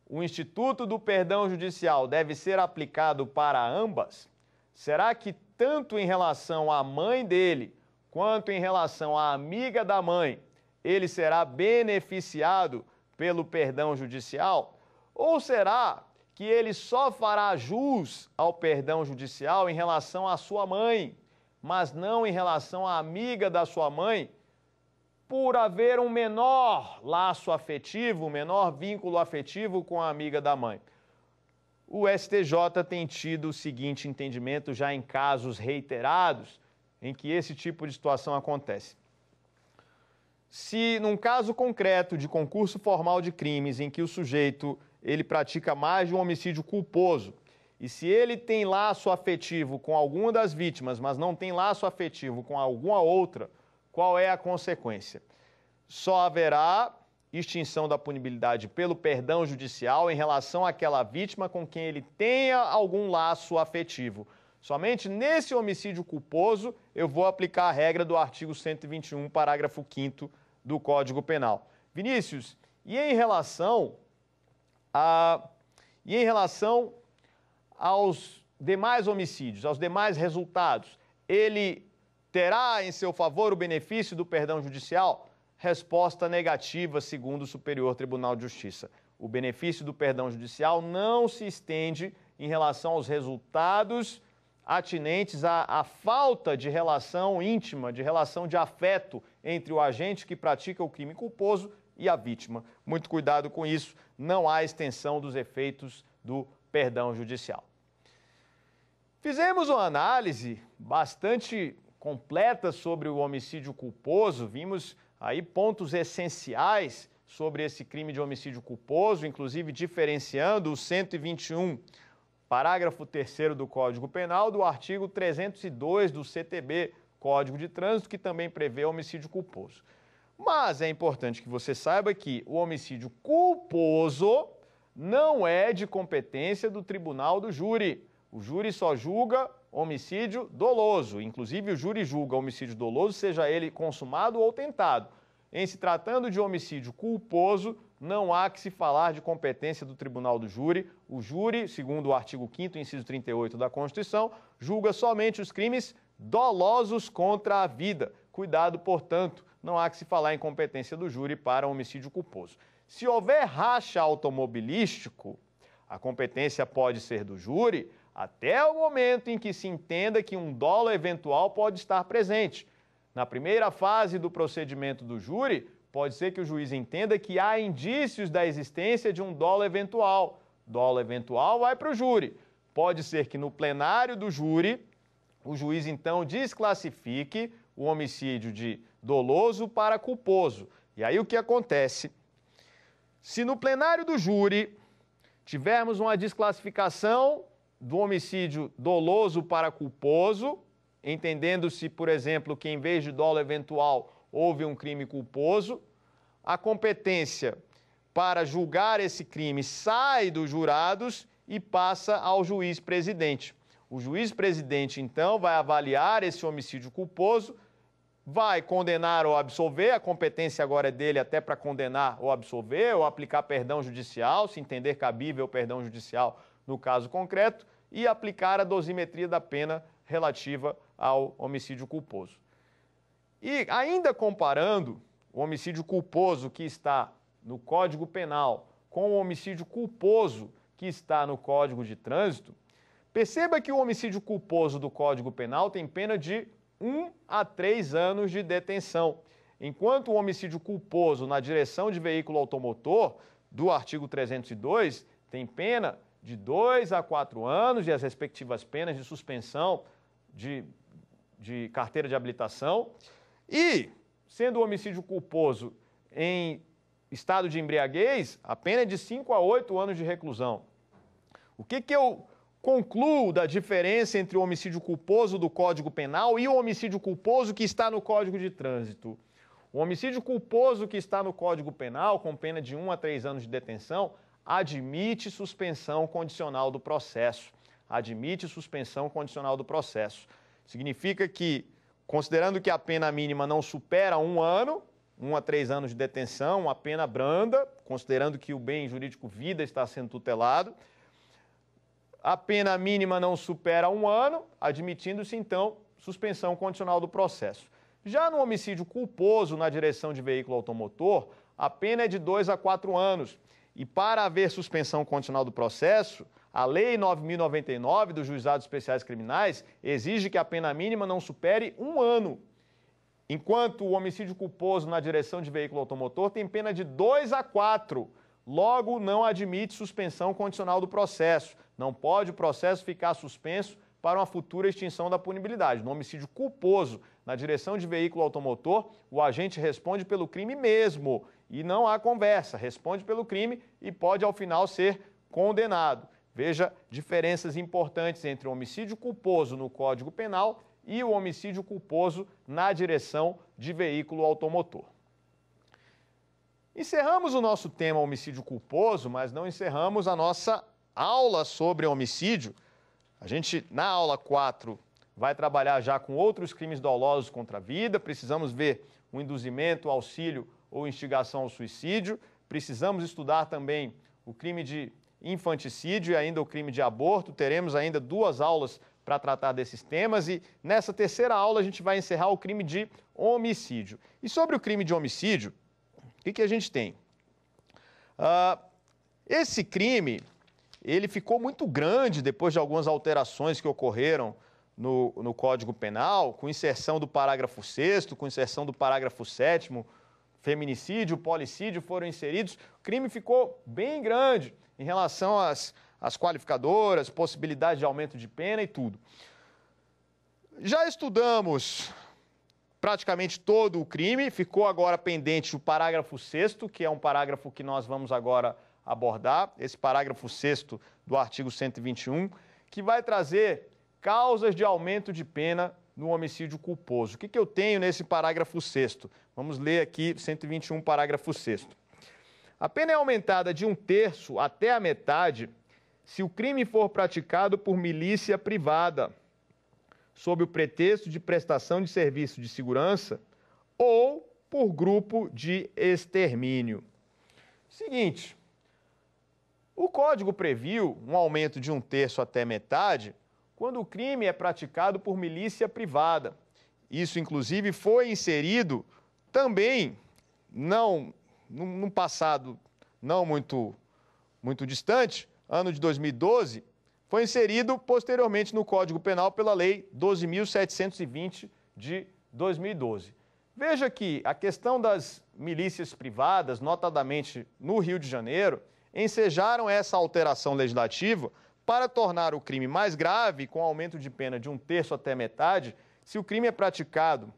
B: o Instituto do Perdão Judicial deve ser aplicado para ambas? Será que tanto em relação à mãe dele quanto em relação à amiga da mãe, ele será beneficiado pelo perdão judicial? Ou será que ele só fará jus ao perdão judicial em relação à sua mãe, mas não em relação à amiga da sua mãe, por haver um menor laço afetivo, um menor vínculo afetivo com a amiga da mãe? O STJ tem tido o seguinte entendimento já em casos reiterados em que esse tipo de situação acontece. Se num caso concreto de concurso formal de crimes em que o sujeito ele pratica mais de um homicídio culposo e se ele tem laço afetivo com alguma das vítimas, mas não tem laço afetivo com alguma outra, qual é a consequência? Só haverá extinção da punibilidade pelo perdão judicial em relação àquela vítima com quem ele tenha algum laço afetivo. Somente nesse homicídio culposo eu vou aplicar a regra do artigo 121, parágrafo 5º do Código Penal. Vinícius, e em relação aos demais homicídios, aos demais resultados, ele terá em seu favor o benefício do perdão judicial? Resposta negativa, segundo o Superior Tribunal de Justiça. O benefício do perdão judicial não se estende em relação aos resultados atinentes à falta de relação íntima, de relação de afeto entre o agente que pratica o crime culposo e a vítima. Muito cuidado com isso, não há extensão dos efeitos do perdão judicial. Fizemos uma análise bastante completa sobre o homicídio culposo, vimos aí pontos essenciais sobre esse crime de homicídio culposo, inclusive diferenciando o 121, parágrafo 3º do Código Penal, do artigo 302 do CTB, Código de Trânsito, que também prevê homicídio culposo. Mas é importante que você saiba que o homicídio culposo não é de competência do tribunal do júri. O júri só julga homicídio doloso. Inclusive, o júri julga homicídio doloso, seja ele consumado ou tentado. Em se tratando de homicídio culposo, não há que se falar de competência do tribunal do júri. O júri, segundo o artigo 5º, inciso 38 da Constituição, julga somente os crimes dolosos contra a vida. Cuidado, portanto, não há que se falar em competência do júri para homicídio culposo. Se houver racha automobilístico, a competência pode ser do júri até o momento em que se entenda que um dolo eventual pode estar presente. Na primeira fase do procedimento do júri, pode ser que o juiz entenda que há indícios da existência de um dolo eventual. Dolo eventual vai para o júri. Pode ser que no plenário do júri, o juiz então desclassifique o homicídio de doloso para culposo. E aí o que acontece? Se no plenário do júri tivermos uma desclassificação do homicídio doloso para culposo, entendendo-se, por exemplo, que em vez de dolo eventual houve um crime culposo, a competência para julgar esse crime sai dos jurados e passa ao juiz presidente. O juiz presidente, então, vai avaliar esse homicídio culposo, vai condenar ou absolver, a competência agora é dele até para condenar ou absolver, ou aplicar perdão judicial, se entender cabível o perdão judicial no caso concreto, e aplicar a dosimetria da pena relativa ao homicídio culposo. E ainda comparando o homicídio culposo que está no Código Penal com o homicídio culposo que está no Código de Trânsito, perceba que o homicídio culposo do Código Penal tem pena de 1 a 3 anos de detenção, enquanto o homicídio culposo na direção de veículo automotor, do artigo 302, tem pena de 2 a 4 anos e as respectivas penas de suspensão de carteira de habilitação. E, sendo o homicídio culposo em estado de embriaguez, a pena é de 5 a 8 anos de reclusão. O que eu concluo da diferença entre o homicídio culposo do Código Penal e o homicídio culposo que está no Código de Trânsito? O homicídio culposo que está no Código Penal, com pena de 1 a 3 anos de detenção, admite suspensão condicional do processo. Admite suspensão condicional do processo. Significa que, considerando que a pena mínima não supera 1 ano, 1 a 3 anos de detenção, uma pena branda, considerando que o bem jurídico vida está sendo tutelado, a pena mínima não supera 1 ano, admitindo-se, então, suspensão condicional do processo. Já no homicídio culposo na direção de veículo automotor, a pena é de 2 a 4 anos. E para haver suspensão condicional do processo, a Lei 9.099 dos Juizados Especiais Criminais exige que a pena mínima não supere 1 ano, enquanto o homicídio culposo na direção de veículo automotor tem pena de 2 a 4. Logo, não admite suspensão condicional do processo. Não pode o processo ficar suspenso para uma futura extinção da punibilidade. No homicídio culposo na direção de veículo automotor, o agente responde pelo crime mesmo e não há conversa. Responde pelo crime e pode, ao final, ser condenado. Veja diferenças importantes entre o homicídio culposo no Código Penal e o homicídio culposo na direção de veículo automotor. Encerramos o nosso tema homicídio culposo, mas não encerramos a nossa aula sobre homicídio. A gente, na aula 4, vai trabalhar já com outros crimes dolosos contra a vida. Precisamos ver o induzimento, auxílio ou instigação ao suicídio. Precisamos estudar também o crime de infanticídio e ainda o crime de aborto. Teremos ainda 2 aulas para tratar desses temas e nessa terceira aula a gente vai encerrar o crime de homicídio. E sobre o crime de homicídio, o que a gente tem? Esse crime, ele ficou muito grande depois de algumas alterações que ocorreram no Código Penal, com inserção do parágrafo 6º, com inserção do parágrafo 7º, feminicídio, policídio foram inseridos. O crime ficou bem grande em relação às qualificadoras, possibilidade de aumento de pena e tudo. Já estudamos praticamente todo o crime, ficou agora pendente o parágrafo 6º, que é um parágrafo que nós vamos agora abordar, esse parágrafo 6º do artigo 121, que vai trazer causas de aumento de pena no homicídio culposo. O que eu tenho nesse parágrafo 6º? Vamos ler aqui 121, parágrafo 6º. A pena é aumentada de 1/3 até a metade se o crime for praticado por milícia privada, sob o pretexto de prestação de serviço de segurança ou por grupo de extermínio. Seguinte, o Código previu um aumento de 1/3 até metade quando o crime é praticado por milícia privada. Isso, inclusive, foi inserido também, num passado não muito distante, ano de 2012, foi inserido posteriormente no Código Penal pela Lei 12.720 de 2012. Veja que a questão das milícias privadas, notadamente no Rio de Janeiro, ensejaram essa alteração legislativa para tornar o crime mais grave, com aumento de pena de 1/3 até metade, se o crime é praticado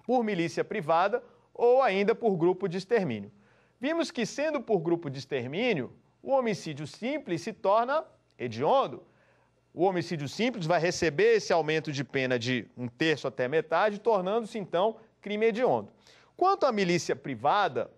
B: por milícia privada ou ainda por grupo de extermínio. Vimos que, sendo por grupo de extermínio, o homicídio simples se torna hediondo. O homicídio simples vai receber esse aumento de pena de 1/3 até metade, tornando-se, então, crime hediondo. Quanto à milícia privada,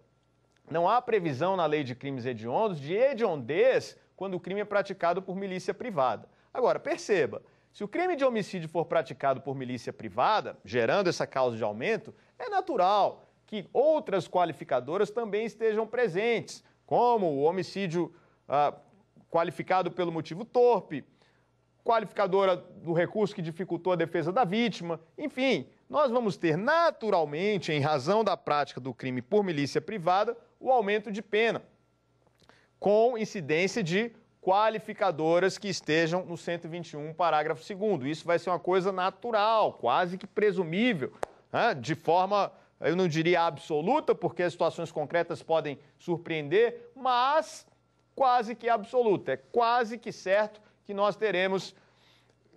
B: não há previsão na lei de crimes hediondos de hediondez quando o crime é praticado por milícia privada. Agora, perceba, se o crime de homicídio for praticado por milícia privada, gerando essa causa de aumento, é natural que outras qualificadoras também estejam presentes, como o homicídio qualificado pelo motivo torpe, qualificadora do recurso que dificultou a defesa da vítima, enfim, nós vamos ter naturalmente, em razão da prática do crime por milícia privada, o aumento de pena, com incidência de qualificadoras que estejam no 121, parágrafo 2º. Isso vai ser uma coisa natural, quase que presumível, né? De forma, eu não diria absoluta, porque as situações concretas podem surpreender, mas quase que absoluta. É quase que certo que nós teremos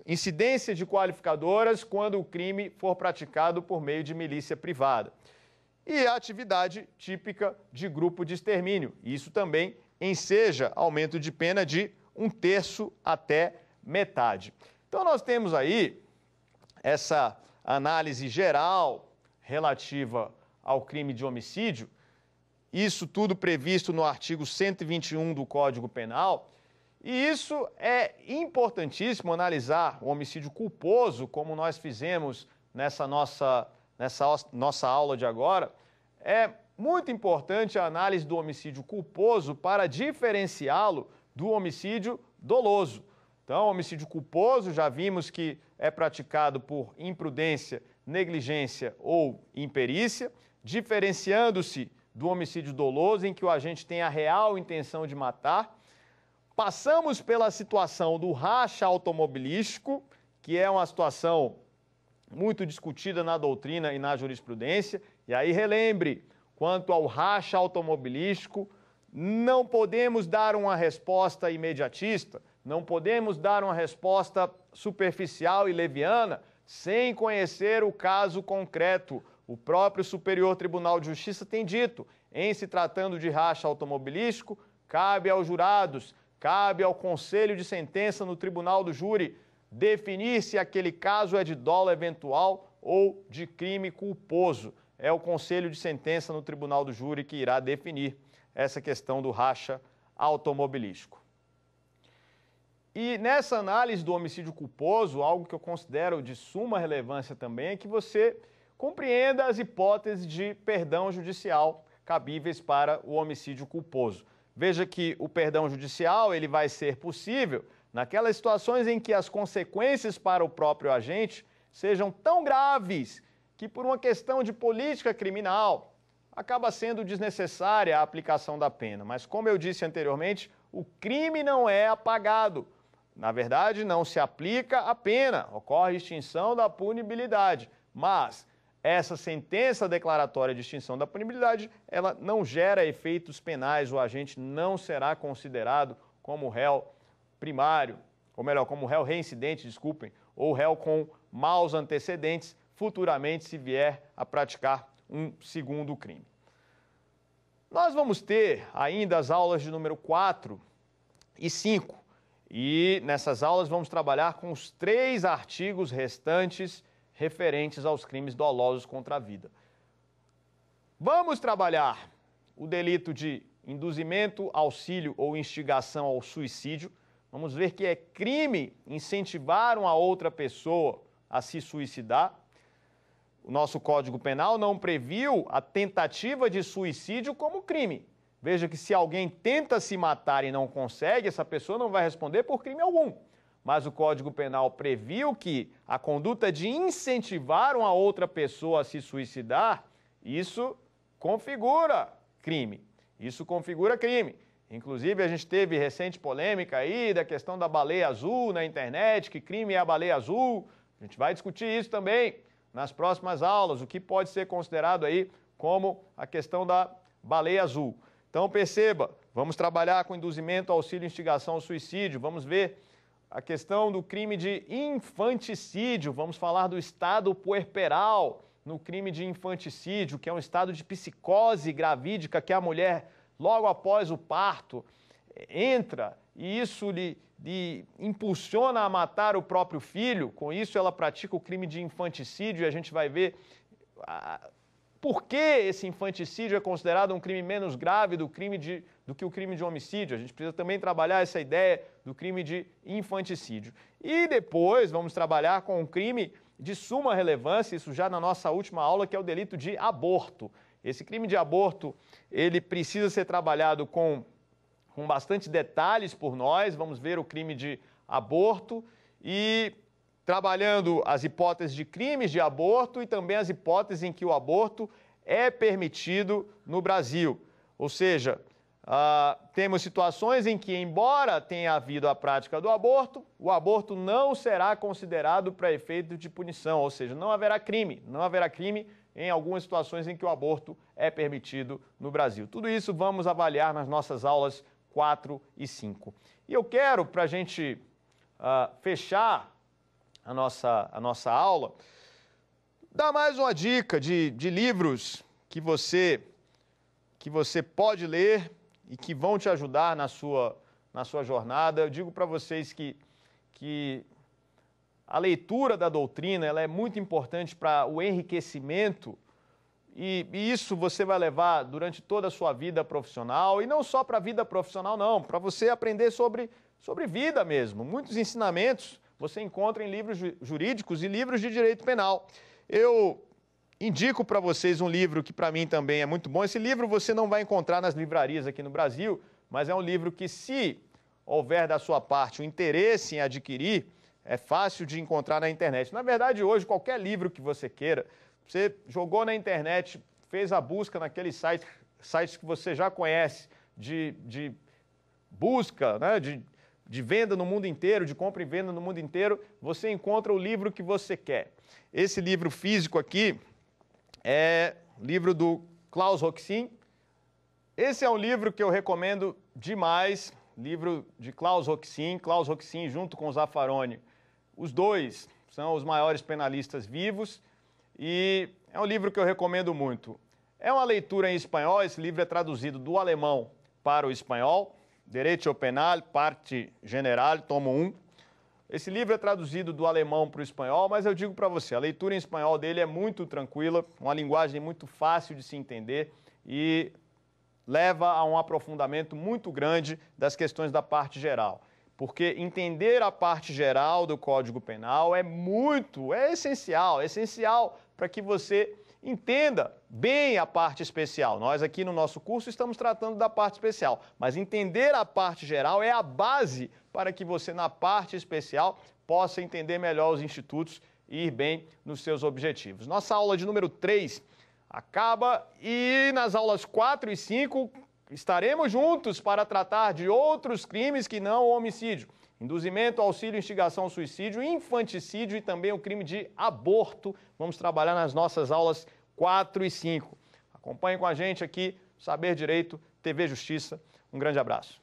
B: incidência de qualificadoras quando o crime for praticado por meio de milícia privada. E a atividade típica de grupo de extermínio. Isso também enseja aumento de pena de 1/3 até metade. Então, nós temos aí essa análise geral relativa ao crime de homicídio, isso tudo previsto no artigo 121 do Código Penal, e isso é importantíssimo analisar o homicídio culposo, como nós fizemos nessa nossa aula de agora. É muito importante a análise do homicídio culposo para diferenciá-lo do homicídio doloso. Então, o homicídio culposo, já vimos que é praticado por imprudência, negligência ou imperícia, diferenciando-se do homicídio doloso, em que o agente tem a real intenção de matar. Passamos pela situação do racha automobilístico, que é uma situação muito discutida na doutrina e na jurisprudência. E aí, relembre, quanto ao racha automobilístico, não podemos dar uma resposta imediatista, não podemos dar uma resposta superficial e leviana sem conhecer o caso concreto. O próprio Superior Tribunal de Justiça tem dito, em se tratando de racha automobilístico, cabe aos jurados cabe ao conselho de sentença no tribunal do júri definir se aquele caso é de dolo eventual ou de crime culposo. É o conselho de sentença no tribunal do júri que irá definir essa questão do racha automobilístico. E nessa análise do homicídio culposo, algo que eu considero de suma relevância também é que você compreenda as hipóteses de perdão judicial cabíveis para o homicídio culposo. Veja que o perdão judicial ele vai ser possível naquelas situações em que as consequências para o próprio agente sejam tão graves que, por uma questão de política criminal, acaba sendo desnecessária a aplicação da pena. Mas, como eu disse anteriormente, o crime não é apagado. Na verdade, não se aplica a pena, ocorre extinção da punibilidade. Mas essa sentença declaratória de extinção da punibilidade, ela não gera efeitos penais, o agente não será considerado como réu primário, ou melhor, como réu reincidente, desculpem, ou réu com maus antecedentes, futuramente se vier a praticar um segundo crime. Nós vamos ter ainda as aulas de número 4 e 5, e nessas aulas vamos trabalhar com os 3 artigos restantes referentes aos crimes dolosos contra a vida. Vamos trabalhar o delito de induzimento, auxílio ou instigação ao suicídio. Vamos ver que é crime incentivar uma outra pessoa a se suicidar. O nosso Código Penal não previu a tentativa de suicídio como crime. Veja que se alguém tenta se matar e não consegue, essa pessoa não vai responder por crime algum. Mas o Código Penal previu que a conduta de incentivar uma outra pessoa a se suicidar, isso configura crime. Isso configura crime. Inclusive, a gente teve recente polêmica aí da questão da baleia azul na internet, que crime é a baleia azul. A gente vai discutir isso também nas próximas aulas, o que pode ser considerado aí como a questão da baleia azul. Então, perceba, vamos trabalhar com induzimento, auxílio, instigação ao suicídio, vamos ver a questão do crime de infanticídio, vamos falar do estado puerperal no crime de infanticídio, que é um estado de psicose gravídica que a mulher, logo após o parto, entra e isso lhe impulsiona a matar o próprio filho. Com isso, ela pratica o crime de infanticídio e a gente vai ver por que esse infanticídio é considerado um crime menos grave do que o crime de homicídio. A gente precisa também trabalhar essa ideia do crime de infanticídio. E depois vamos trabalhar com um crime de suma relevância, isso já na nossa última aula, que é o delito de aborto. Esse crime de aborto, ele precisa ser trabalhado com bastante detalhes por nós. Vamos ver o crime de aborto e trabalhando as hipóteses de crimes de aborto e também as hipóteses em que o aborto é permitido no Brasil. Ou seja, temos situações em que, embora tenha havido a prática do aborto, o aborto não será considerado para efeito de punição, ou seja, não haverá crime em algumas situações em que o aborto é permitido no Brasil. Tudo isso vamos avaliar nas nossas aulas 4 e 5. E eu quero, para a gente fechar a nossa aula, dar mais uma dica de livros que você pode ler e que vão te ajudar na sua jornada. Eu digo para vocês que a leitura da doutrina ela é muito importante para o enriquecimento e isso você vai levar durante toda a sua vida profissional, e não só para a vida profissional não, para você aprender sobre vida mesmo. Muitos ensinamentos você encontra em livros jurídicos e livros de direito penal. Eu indico para vocês um livro que para mim também é muito bom. Esse livro você não vai encontrar nas livrarias aqui no Brasil, mas é um livro que, se houver da sua parte o interesse em adquirir, é fácil de encontrar na internet. Na verdade, hoje, qualquer livro que você queira, você jogou na internet, fez a busca naqueles sites que você já conhece de busca, né, de venda no mundo inteiro, de compra e venda no mundo inteiro, você encontra o livro que você quer. Esse livro físico aqui é o livro do Klaus Roxin. Esse é um livro que eu recomendo demais, livro de Klaus Roxin junto com Zaffaroni. Os dois são os maiores penalistas vivos e é um livro que eu recomendo muito. É uma leitura em espanhol, esse livro é traduzido do alemão para o espanhol. Direito Penal, parte general, tomo 1. Esse livro é traduzido do alemão para o espanhol, mas eu digo para você, a leitura em espanhol dele é muito tranquila, uma linguagem muito fácil de se entender e leva a um aprofundamento muito grande das questões da parte geral. Porque entender a parte geral do Código Penal é essencial para que você entenda bem a parte especial. Nós aqui no nosso curso estamos tratando da parte especial, mas entender a parte geral é a base para que você na parte especial possa entender melhor os institutos e ir bem nos seus objetivos. Nossa aula de número 3 acaba e nas aulas 4 e 5 estaremos juntos para tratar de outros crimes que não o homicídio. Induzimento, auxílio, instigação ao suicídio, infanticídio e também o crime de aborto. Vamos trabalhar nas nossas aulas 4 e 5. Acompanhe com a gente aqui, Saber Direito, TV Justiça. Um grande abraço.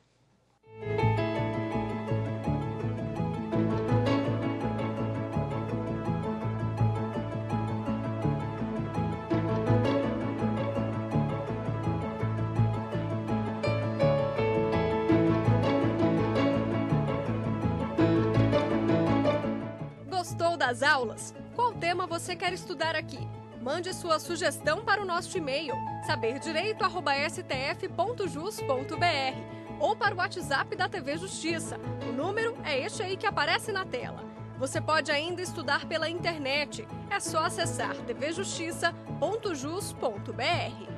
A: Gostou das aulas? Qual tema você quer estudar aqui? Mande sua sugestão para o nosso e-mail saberdireito@stf.jus.br ou para o WhatsApp da TV Justiça. O número é este aí que aparece na tela. Você pode ainda estudar pela internet. É só acessar tvjustiça.jus.br.